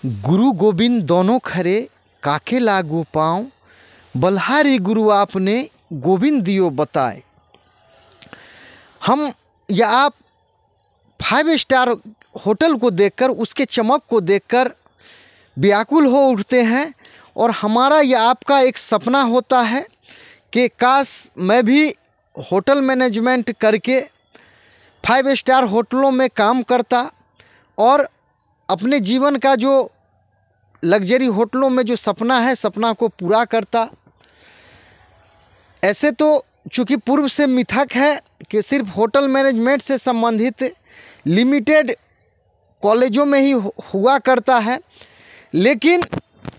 गुरु गोबिंद दोनों खरे काके लागू पाँव, बल्हारी गुरु आपने गोविंद दियो बताए। हम या आप 5 स्टार होटल को देखकर, उसके चमक को देखकर व्याकुल हो उठते हैं और हमारा या आपका एक सपना होता है कि काश मैं भी होटल मैनेजमेंट करके 5 स्टार होटलों में काम करता और अपने जीवन का जो लग्जरी होटलों में जो सपना है, सपना को पूरा करता। ऐसे तो चूँकि पूर्व से मिथक है कि सिर्फ होटल मैनेजमेंट से संबंधित लिमिटेड कॉलेजों में ही हुआ करता है, लेकिन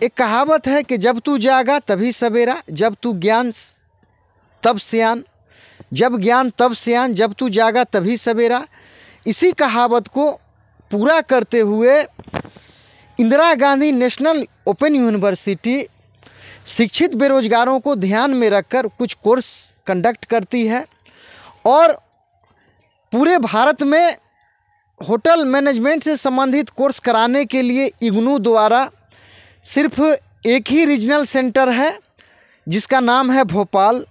एक कहावत है कि जब तू जागा तभी सवेरा, जब तू ज्ञान तब सियान, जब ज्ञान तब सियान, जब तू जागा तभी सवेरा। इसी कहावत को पूरा करते हुए Indira Gandhi national open university शिक्षित बेरोजगारों को ध्यान में रखकर कुछ कोर्स कंडक्ट करती है और पूरे भारत में होटल मैनेजमेंट से संबंधित कोर्स कराने के लिए इग्नू द्वारा सिर्फ एक ही रीजनल सेंटर है जिसका नाम है भोपाल,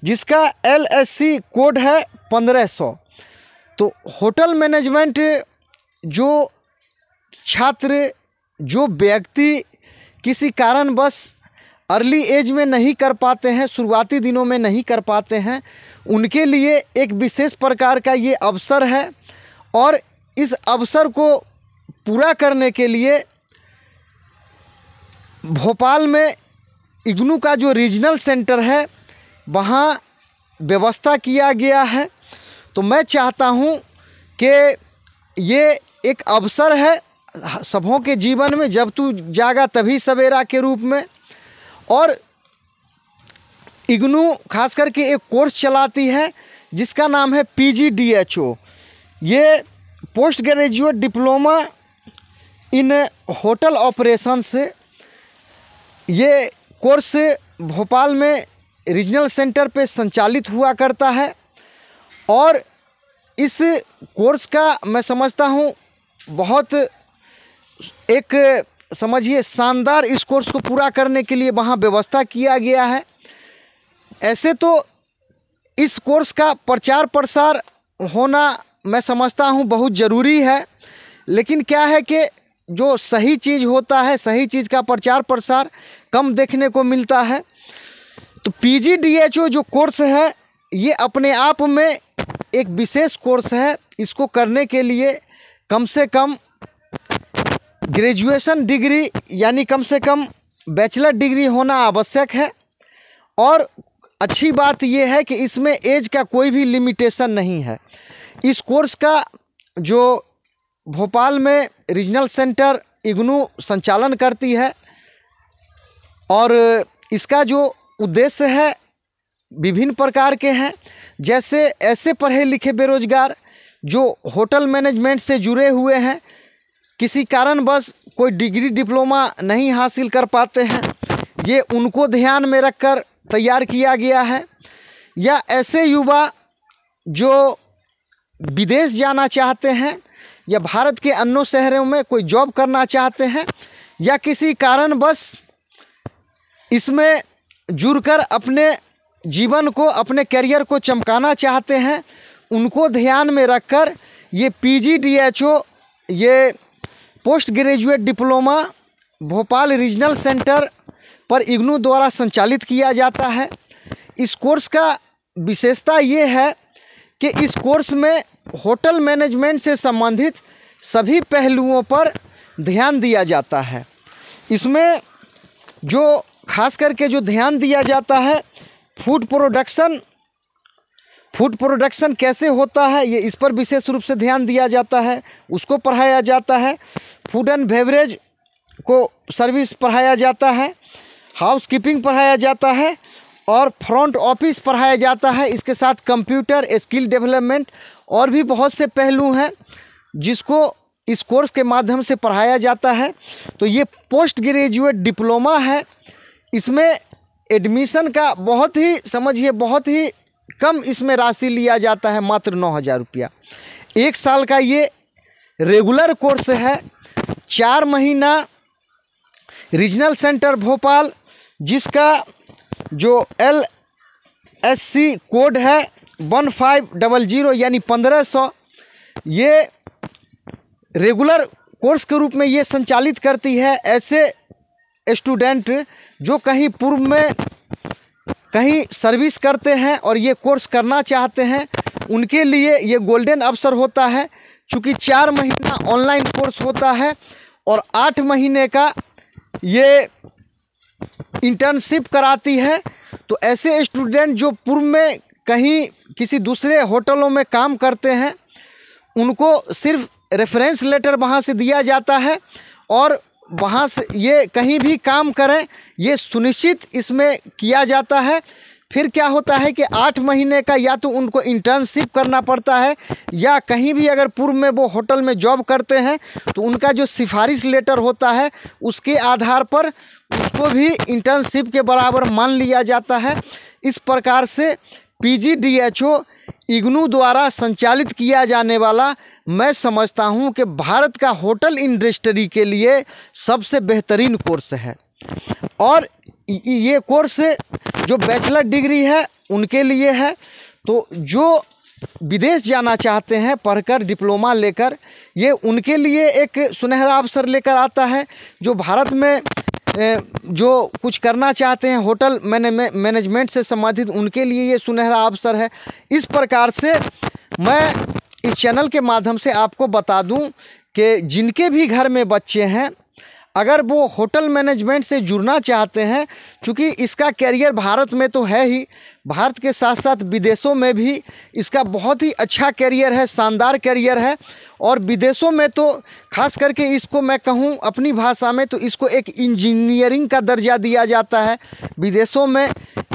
जिसका LSC कोड है 1500। तो होटल मैनेजमेंट जो छात्र, जो व्यक्ति किसी कारणवश अर्ली एज में नहीं कर पाते हैं, शुरुआती दिनों में नहीं कर पाते हैं, उनके लिए एक विशेष प्रकार का ये अवसर है और इस अवसर को पूरा करने के लिए भोपाल में इग्नू का जो रीजनल सेंटर है वहाँ व्यवस्था किया गया है। तो मैं चाहता हूँ कि ये एक अवसर है सबों के जीवन में, जब तू जागा तभी सवेरा के रूप में। और इग्नू खास करके एक कोर्स चलाती है जिसका नाम है PGDHO। ये post graduate diploma in hotel operation से ये कोर्स भोपाल में रीजनल सेंटर पे संचालित हुआ करता है और इस कोर्स का मैं समझता हूँ बहुत एक समझिए शानदार इस कोर्स को पूरा करने के लिए वहाँ व्यवस्था किया गया है। ऐसे तो इस कोर्स का प्रचार प्रसार होना मैं समझता हूँ बहुत ज़रूरी है, लेकिन क्या है कि जो सही चीज़ होता है, सही चीज़ का प्रचार प्रसार कम देखने को मिलता है। तो PGDHO जो कोर्स है ये अपने आप में एक विशेष कोर्स है। इसको करने के लिए कम से कम ग्रेजुएशन डिग्री यानी कम से कम बैचलर डिग्री होना आवश्यक है और अच्छी बात यह है कि इसमें एज का कोई भी लिमिटेशन नहीं है। इस कोर्स का जो भोपाल में रीजनल सेंटर इग्नू संचालन करती है और इसका जो उद्देश्य है विभिन्न प्रकार के हैं, जैसे ऐसे पढ़े लिखे बेरोजगार जो होटल मैनेजमेंट से जुड़े हुए हैं, किसी कारणवश कोई डिग्री डिप्लोमा नहीं हासिल कर पाते हैं, ये उनको ध्यान में रखकर तैयार किया गया है। या ऐसे युवा जो विदेश जाना चाहते हैं या भारत के अन्य शहरों में कोई जॉब करना चाहते हैं या किसी कारणवश इसमें जुड़कर अपने जीवन को, अपने करियर को चमकाना चाहते हैं, उनको ध्यान में रखकर ये PGDHO ये post graduate diploma Bhopal regional centre पर इग्नू द्वारा संचालित किया जाता है। इस कोर्स का विशेषता ये है कि इस कोर्स में होटल मैनेजमेंट से संबंधित सभी पहलुओं पर ध्यान दिया जाता है। इसमें जो खास करके जो ध्यान दिया जाता है फूड प्रोडक्शन कैसे होता है, ये इस पर विशेष रूप से ध्यान दिया जाता है, उसको पढ़ाया जाता है। फूड एंड बेवरेज को सर्विस पढ़ाया जाता है, हाउसकीपिंग पढ़ाया जाता है और फ्रंट ऑफिस पढ़ाया जाता है। इसके साथ कंप्यूटर स्किल डेवलपमेंट और भी बहुत से पहलू हैं जिसको इस कोर्स के माध्यम से पढ़ाया जाता है। तो ये पोस्ट ग्रेजुएट डिप्लोमा है, इसमें एडमिशन का बहुत ही समझिए बहुत ही कम इसमें राशि लिया जाता है, मात्र 9,000 रुपया। 1 साल का ये रेगुलर कोर्स है। 4 महीना रीजनल सेंटर भोपाल, जिसका जो LSC कोड है 1500 यानी 1500, ये रेगुलर कोर्स के रूप में ये संचालित करती है ऐसे स्टूडेंट जो कहीं पूर्व में कहीं सर्विस करते हैं और ये कोर्स करना चाहते हैं। उनके लिए ये गोल्डन अवसर होता है, चूँकि 4 महीना ऑनलाइन कोर्स होता है और 8 महीने का ये इंटर्नशिप कराती है। तो ऐसे स्टूडेंट जो पूर्व में कहीं किसी दूसरे होटलों में काम करते हैं, उनको सिर्फ रेफरेंस लेटर वहाँ से दिया जाता है और वहाँ से ये कहीं भी काम करें ये सुनिश्चित इसमें किया जाता है। फिर क्या होता है कि 8 महीने का या तो उनको इंटर्नशिप करना पड़ता है, या कहीं भी अगर पूर्व में वो होटल में जॉब करते हैं तो उनका जो सिफारिश लेटर होता है उसके आधार पर उसको भी इंटर्नशिप के बराबर मान लिया जाता है। इस प्रकार से PGDHO इग्नू द्वारा संचालित किया जाने वाला मैं समझता हूं कि भारत का होटल इंडस्ट्री के लिए सबसे बेहतरीन कोर्स है। और ये कोर्स जो बैचलर डिग्री है उनके लिए है, तो जो विदेश जाना चाहते हैं पढ़कर डिप्लोमा लेकर, ये उनके लिए एक सुनहरा अवसर लेकर आता है। जो भारत में जो कुछ करना चाहते हैं होटल मैनेजमेंट से संबंधित, उनके लिए ये सुनहरा अवसर है। इस प्रकार से मैं इस चैनल के माध्यम से आपको बता दूं कि जिनके भी घर में बच्चे हैं, अगर वो होटल मैनेजमेंट से जुड़ना चाहते हैं, चूँकि इसका कैरियर भारत में तो है ही, भारत के साथ साथ विदेशों में भी इसका बहुत ही अच्छा कैरियर है, शानदार कैरियर है। और विदेशों में तो खास करके इसको मैं कहूँ अपनी भाषा में तो इसको एक इंजीनियरिंग का दर्जा दिया जाता है। विदेशों में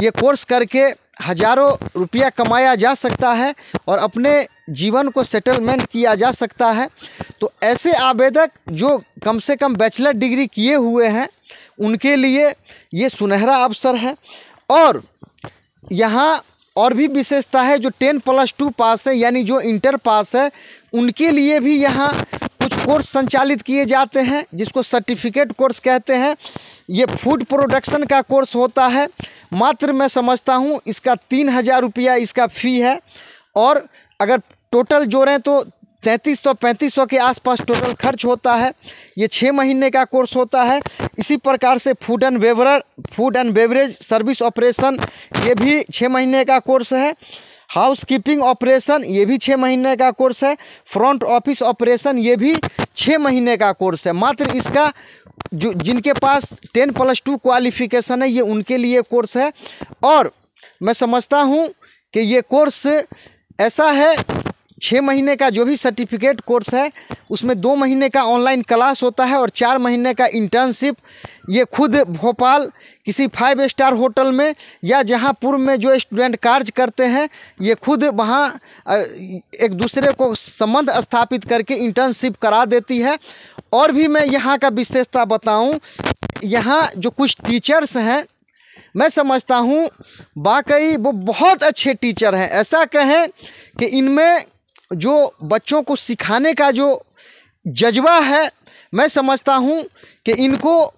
ये कोर्स करके हज़ारों रुपया कमाया जा सकता है और अपने जीवन को सेटलमेंट किया जा सकता है। तो ऐसे आवेदक जो कम से कम बैचलर डिग्री किए हुए हैं उनके लिए ये सुनहरा अवसर है। और यहाँ और भी विशेषता है, जो 10+2 पास है यानी जो इंटर पास है उनके लिए भी यहाँ कुछ कोर्स संचालित किए जाते हैं जिसको सर्टिफिकेट कोर्स कहते हैं। ये फूड प्रोडक्शन का कोर्स होता है। मात्र मैं समझता हूँ इसका 3000 रुपया इसका फ़ी है, और अगर टोटल जोड़ें तो 3300-3500 के आसपास टोटल खर्च होता है। ये 6 महीने का कोर्स होता है। इसी प्रकार से food and beverage service operation, ये भी 6 महीने का कोर्स है। हाउस कीपिंग ऑपरेशन, ये भी 6 महीने का कोर्स है। फ्रंट ऑफिस ऑपरेशन, ये भी 6 महीने का कोर्स है। मात्र इसका जो जिनके पास 10+2 क्वालिफिकेशन है ये उनके लिए कोर्स है। और मैं समझता हूँ कि ये कोर्स ऐसा है, 6 महीने का जो भी सर्टिफिकेट कोर्स है उसमें 2 महीने का ऑनलाइन क्लास होता है और 4 महीने का इंटर्नशिप। ये खुद भोपाल किसी 5 स्टार होटल में या जहां पूर्व में जो स्टूडेंट कार्य करते हैं, ये खुद वहां एक दूसरे को संबंध स्थापित करके इंटर्नशिप करा देती है। और भी मैं यहाँ का विशेषता बताऊं, यहाँ जो कुछ टीचर्स हैं मैं समझता हूँ वाकई वो बहुत अच्छे टीचर हैं। ऐसा कहें कि इनमें जो बच्चों को सिखाने का जो जज्बा है, मैं समझता हूँ कि इनको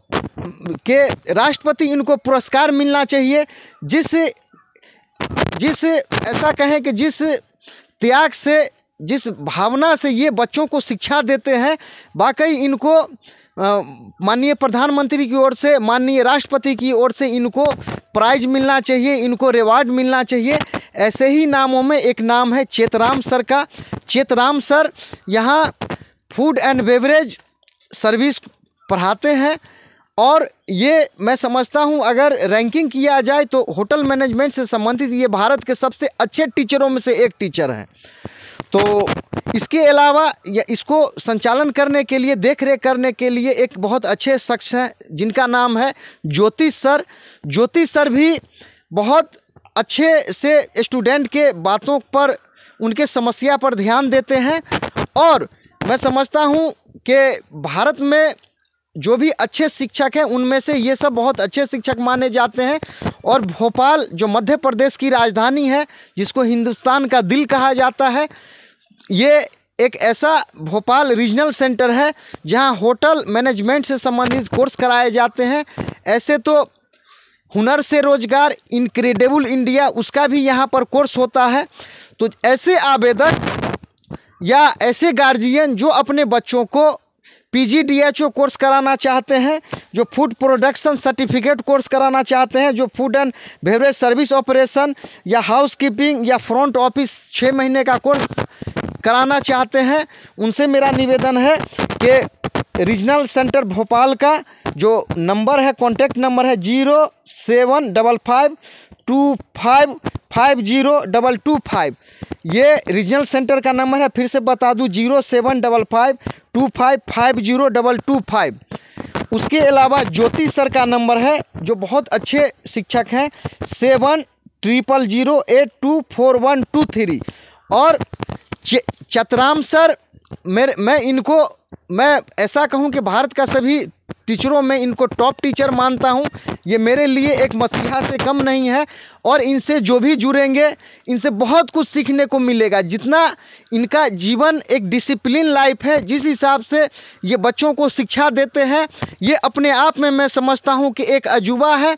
के राष्ट्रपति इनको पुरस्कार मिलना चाहिए। जिस ऐसा कहें कि जिस त्याग से, जिस भावना से ये बच्चों को शिक्षा देते हैं, वाकई इनको माननीय प्रधानमंत्री की ओर से, माननीय राष्ट्रपति की ओर से इनको प्राइज मिलना चाहिए, इनको रिवार्ड मिलना चाहिए। ऐसे ही नामों में एक नाम है चेतराम सर का। चेतराम सर यहाँ फूड एंड बेवरेज सर्विस पढ़ाते हैं, और ये मैं समझता हूँ अगर रैंकिंग किया जाए तो होटल मैनेजमेंट से संबंधित ये भारत के सबसे अच्छे टीचरों में से एक टीचर हैं। तो इसके अलावा इसको संचालन करने के लिए, देख रेख करने के लिए एक बहुत अच्छे शख्स हैं जिनका नाम है ज्योतिष सर। ज्योतिष सर भी बहुत अच्छे से स्टूडेंट के बातों पर, उनके समस्या पर ध्यान देते हैं। और मैं समझता हूँ कि भारत में जो भी अच्छे शिक्षक हैं उनमें से ये सब बहुत अच्छे शिक्षक माने जाते हैं। और भोपाल जो मध्य प्रदेश की राजधानी है, जिसको हिंदुस्तान का दिल कहा जाता है, ये एक ऐसा भोपाल रीजनल सेंटर है जहां होटल मैनेजमेंट से संबंधित कोर्स कराए जाते हैं। ऐसे तो हुनर से रोजगार, इनक्रेडिबल इंडिया, उसका भी यहाँ पर कोर्स होता है। तो ऐसे आवेदक या ऐसे गार्जियन जो अपने बच्चों को PGDHO कोर्स कराना चाहते हैं, जो फूड प्रोडक्शन सर्टिफिकेट कोर्स कराना चाहते हैं, जो food and beverage service operation या हाउस कीपिंग या फ्रंट ऑफिस 6 महीने का कोर्स कराना चाहते हैं, उनसे मेरा निवेदन है कि रीजनल सेंटर भोपाल का जो नंबर है, कॉन्टैक्ट नंबर है 075525502225। ये रीजनल सेंटर का नंबर है, फिर से बता दूं 075525502225। उसके अलावा ज्योति सर का नंबर है जो बहुत अच्छे शिक्षक हैं, 700008241223। और चतराम सर, मैं ऐसा कहूं कि भारत का सभी टीचरों में इनको टॉप टीचर मानता हूं। ये मेरे लिए एक मसीहा से कम नहीं है और इनसे जो भी जुड़ेंगे इनसे बहुत कुछ सीखने को मिलेगा। जितना इनका जीवन एक डिसिप्लिन लाइफ है, जिस हिसाब से ये बच्चों को शिक्षा देते हैं, ये अपने आप में मैं समझता हूं कि एक अजूबा है।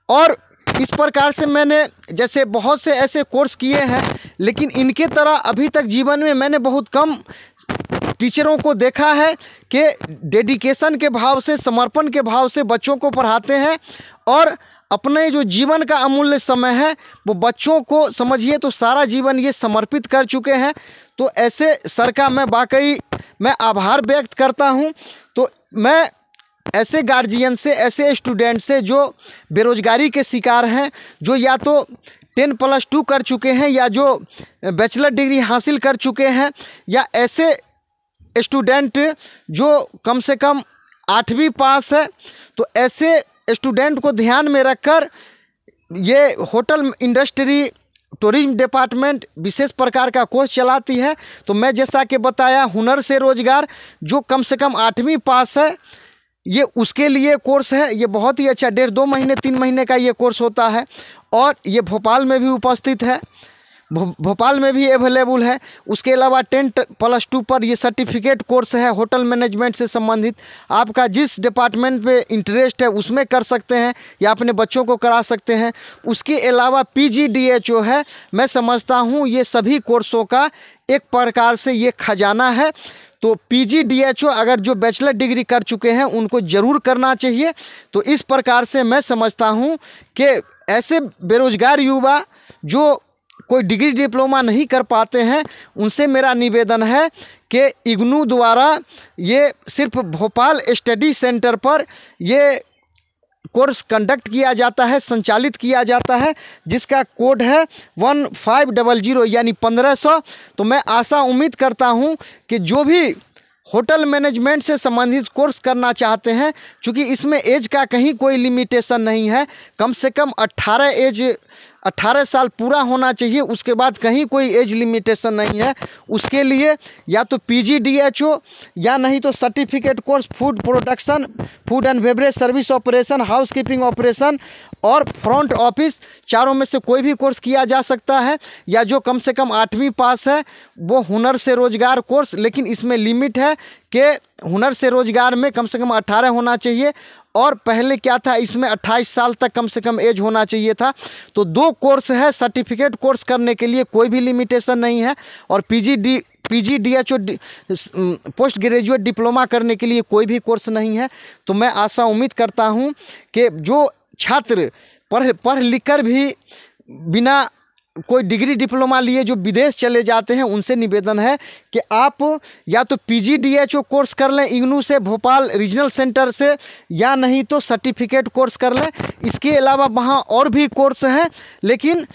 और इस प्रकार से मैंने जैसे बहुत से ऐसे कोर्स किए हैं, लेकिन इनके तरह अभी तक जीवन में मैंने बहुत कम टीचरों को देखा है कि डेडिकेशन के भाव से, समर्पण के भाव से बच्चों को पढ़ाते हैं और अपने जो जीवन का अमूल्य समय है वो बच्चों को समझिए तो सारा जीवन ये समर्पित कर चुके हैं। तो ऐसे सर का वाकई मैं आभार व्यक्त करता हूँ। तो मैं ऐसे गार्जियन से, ऐसे स्टूडेंट से जो बेरोजगारी के शिकार हैं, जो या तो 10+2 कर चुके हैं या जो बैचलर डिग्री हासिल कर चुके हैं, या ऐसे स्टूडेंट जो कम से कम 8वीं पास है, तो ऐसे स्टूडेंट को ध्यान में रखकर ये होटल इंडस्ट्री टूरिज्म डिपार्टमेंट विशेष प्रकार का कोर्स चलाती है। तो मैं जैसा कि बताया, हुनर से रोजगार जो कम से कम 8वीं पास है, ये उसके लिए कोर्स है। ये बहुत ही अच्छा 1.5-2 महीने 3 महीने का ये कोर्स होता है और ये भोपाल में भी उपस्थित है, भोपाल में भी अवेलेबल है। उसके अलावा 10+2 पर ये सर्टिफिकेट कोर्स है होटल मैनेजमेंट से संबंधित। आपका जिस डिपार्टमेंट में इंटरेस्ट है उसमें कर सकते हैं या अपने बच्चों को करा सकते हैं। उसके अलावा PGDHO है, मैं समझता हूँ ये सभी कोर्सों का एक प्रकार से ये खजाना है। तो PGDHO अगर जो बैचलर डिग्री कर चुके हैं उनको ज़रूर करना चाहिए। तो इस प्रकार से मैं समझता हूँ कि ऐसे बेरोजगार युवा जो कोई डिग्री डिप्लोमा नहीं कर पाते हैं, उनसे मेरा निवेदन है कि इग्नू द्वारा ये सिर्फ भोपाल स्टडी सेंटर पर ये कोर्स कंडक्ट किया जाता है, संचालित किया जाता है, जिसका कोड है 1500 यानी 1500। तो मैं आशा उम्मीद करता हूं कि जो भी होटल मैनेजमेंट से संबंधित कोर्स करना चाहते हैं, क्योंकि इसमें एज का कहीं कोई लिमिटेशन नहीं है, कम से कम 18 साल पूरा होना चाहिए, उसके बाद कहीं कोई एज लिमिटेशन नहीं है। उसके लिए या तो PGDHO या नहीं तो certificate course food production, food and beverage service operation, house keeping operation और फ्रंट ऑफिस, चारों में से कोई भी कोर्स किया जा सकता है। या जो कम से कम 8वीं पास है वो हुनर से रोजगार कोर्स, लेकिन इसमें लिमिट है कि हुनर से रोजगार में कम से कम 18 होना चाहिए और पहले क्या था, इसमें 28 साल तक कम से कम एज होना चाहिए था। तो 2 कोर्स है, सर्टिफिकेट कोर्स करने के लिए कोई भी लिमिटेशन नहीं है और PGDHO पोस्ट ग्रेजुएट डिप्लोमा करने के लिए कोई भी कोर्स नहीं है। तो मैं आशा उम्मीद करता हूं कि जो छात्र पढ़ लिख कर भी बिना कोई डिग्री डिप्लोमा लिए जो विदेश चले जाते हैं, उनसे निवेदन है कि आप या तो PGDHO कोर्स कर लें इग्नू से, भोपाल रीजनल सेंटर से, या नहीं तो सर्टिफिकेट कोर्स कर लें। इसके अलावा वहाँ और भी कोर्स हैं, लेकिन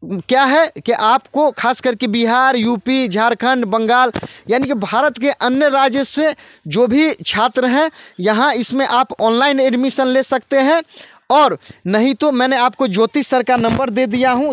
क्या है कि आपको खास करके बिहार, यूपी, झारखंड, बंगाल यानी कि भारत के अन्य राज्य से जो भी छात्र हैं, यहाँ इसमें आप ऑनलाइन एडमिशन ले सकते हैं। और नहीं तो मैंने आपको ज्योति सर का नंबर दे दिया हूँ,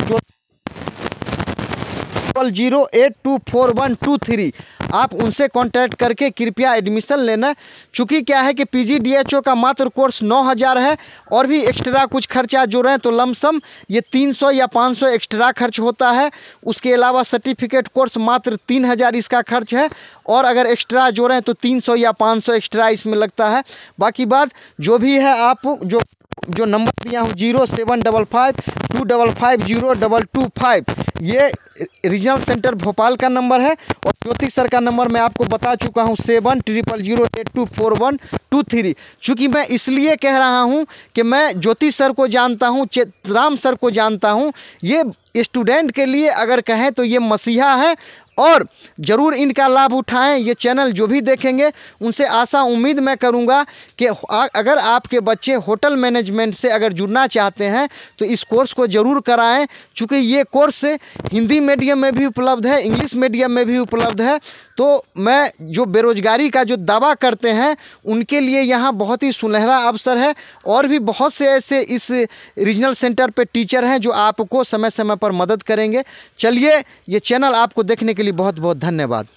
008241223। आप उनसे कांटेक्ट करके कृपया एडमिशन लेना। चूँकि क्या है कि PGDHO का मात्र कोर्स 9,000 है और भी एक्स्ट्रा कुछ खर्चा जोड़ें तो लमसम ये 300 या 500 एक्स्ट्रा खर्च होता है। उसके अलावा सर्टिफिकेट कोर्स मात्र 3,000 इसका खर्च है और अगर एक्स्ट्रा जोड़ें तो 300 या 500 एक्स्ट्रा इसमें लगता है। बाकी बात जो भी है, आप जो नंबर दिया हूँ 075525502225 ये रीजनल सेंटर भोपाल का नंबर है। और ज्योति सर का नंबर मैं आपको बता चुका हूँ 7000824123। चूँकि मैं इसलिए कह रहा हूँ कि मैं ज्योति सर को जानता हूँ, चित्राम सर को जानता हूँ। ये स्टूडेंट के लिए अगर कहें तो ये मसीहा है और ज़रूर इनका लाभ उठाएं। ये चैनल जो भी देखेंगे उनसे आशा उम्मीद मैं करूंगा कि अगर आपके बच्चे होटल मैनेजमेंट से अगर जुड़ना चाहते हैं तो इस कोर्स को ज़रूर कराएं। चूँकि ये कोर्स हिंदी मीडियम में भी उपलब्ध है, इंग्लिश मीडियम में भी उपलब्ध है। तो मैं जो बेरोजगारी का जो दावा करते हैं उनके लिए यहाँ बहुत ही सुनहरा अवसर है। और भी बहुत से ऐसे इस रीजनल सेंटर पे टीचर हैं जो आपको समय समय पर मदद करेंगे। चलिए, ये चैनल आपको देखने के लिए बहुत बहुत धन्यवाद।